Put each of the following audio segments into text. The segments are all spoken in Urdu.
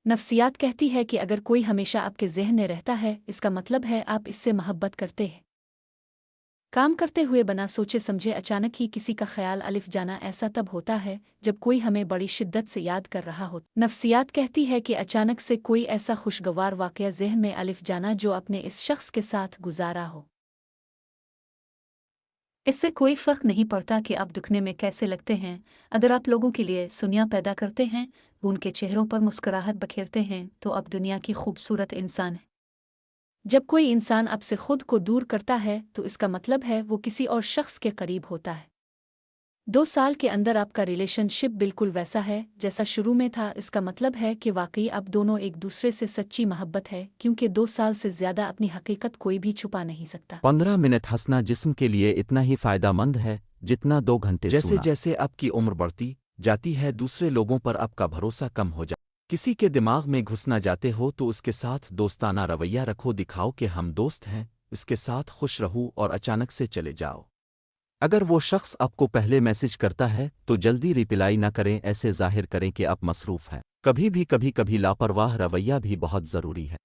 نفسیات کہتی ہے کہ اگر کوئی ہمیشہ آپ کے ذہن میں رہتا ہے، اس کا مطلب ہے آپ اس سے محبت کرتے ہیں۔ کام کرتے ہوئے بنا سوچے سمجھے اچانک ہی کسی کا خیال الف جانا ایسا تب ہوتا ہے جب کوئی ہمیں بڑی شدت سے یاد کر رہا ہو۔ نفسیات کہتی ہے کہ اچانک سے کوئی ایسا خوشگوار واقعہ ذہن میں الف جانا جو اپنے اس شخص کے ساتھ گزارا ہو۔ اس سے کوئی فرق نہیں پڑتا کہ آپ دکھنے میں کیسے لگتے ہیں، اگر آپ لوگوں کے لیے سنیا پیدا کرتے ہیں، ان کے چہروں پر مسکراہٹ بکھیرتے ہیں تو آپ دنیا کی خوبصورت انسان ہیں۔ جب کوئی انسان آپ سے خود کو دور کرتا ہے تو اس کا مطلب ہے وہ کسی اور شخص کے قریب ہوتا ہے۔ 2 سال کے اندر آپ کا ریلیشن شپ بالکل ویسا ہے جیسا شروع میں تھا، اس کا مطلب ہے کہ واقعی آپ دونوں ایک دوسرے سے سچی محبت ہے، کیونکہ 2 سال سے زیادہ اپنی حقیقت کوئی بھی چھپا نہیں سکتا۔ 15 منٹ ہنسنا جسم کے لیے اتنا ہی فائدہ مند ہے جتنا 2 گھنٹے جیسے سونا۔ جیسے آپ کی عمر بڑھتی جاتی ہے دوسرے لوگوں پر آپ کا بھروسہ کم ہو جاتا۔ کسی کے دماغ میں گھسنا جاتے ہو تو اس کے ساتھ دوستانہ رویہ رکھو، دکھاؤ کہ ہم دوست ہیں، اس کے ساتھ خوش رہو اور اچانک سے چلے جاؤ۔ اگر وہ شخص آپ کو پہلے میسج کرتا ہے تو جلدی ریپلائی نہ کریں، ایسے ظاہر کریں کہ آپ مصروف ہیں۔ کبھی لاپرواہ رویہ بھی بہت ضروری ہے۔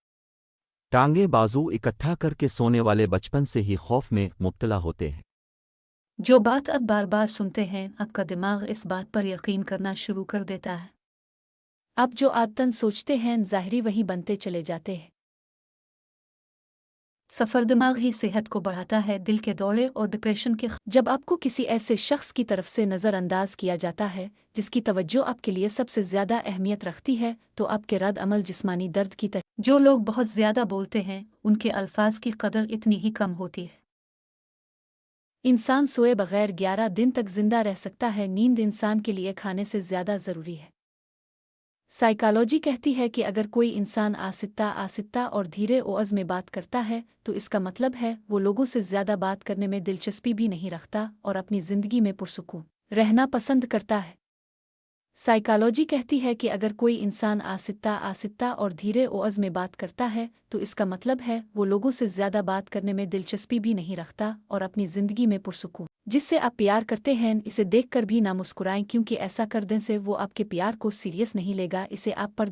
ٹانگیں بازو اکٹھا کر کے سونے والے بچپن سے ہی خوف میں مبتلا ہوتے ہیں۔ جو بات اب بار بار سنتے ہیں، آپ کا دماغ اس بات پر یقین کرنا شروع کر دیتا ہے۔ آپ جو عادتاً سوچتے ہیں ظاہری وہی بنتے چلے جاتے ہیں۔ سفر دماغ ہی صحت کو بڑھاتا ہے، دل کے دورے اور ڈپریشن کے جب آپ کو کسی ایسے شخص کی طرف سے نظر انداز کیا جاتا ہے جس کی توجہ آپ کے لیے سب سے زیادہ اہمیت رکھتی ہے تو آپ کے رد عمل جسمانی درد کی طرح۔ جو لوگ بہت زیادہ بولتے ہیں ان کے الفاظ کی قدر اتنی ہی کم ہوتی ہے۔ انسان سوئے بغیر 11 دن تک زندہ رہ سکتا ہے، نیند انسان کے لیے کھانے سے زیادہ ضروری ہے۔ سائیکالوجی کہتی ہے کہ اگر کوئی انسان آہستہ اور دھیرے اوز میں بات کرتا ہے تو اس کا مطلب ہے وہ لوگوں سے زیادہ بات کرنے میں دلچسپی بھی نہیں رکھتا اور اپنی زندگی میں پرسکون رہنا پسند کرتا ہے۔ سائیکالوجی کہتی ہے کہ اگر کوئی انسان آہستہ اور دھیرے اوز میں بات کرتا ہے تو اس کا مطلب ہے وہ لوگوں سے زیادہ بات کرنے میں دلچسپی بھی نہیں رکھتا اور اپنی زندگی میں پرسکون۔ جس سے آپ پیار کرتے ہیں اسے دیکھ کر بھی نہ مسکرائیں، کیونکہ ایسا کر دیں سے وہ آپ کے پیار کو سیریس نہیں لے گا، اسے آپ پر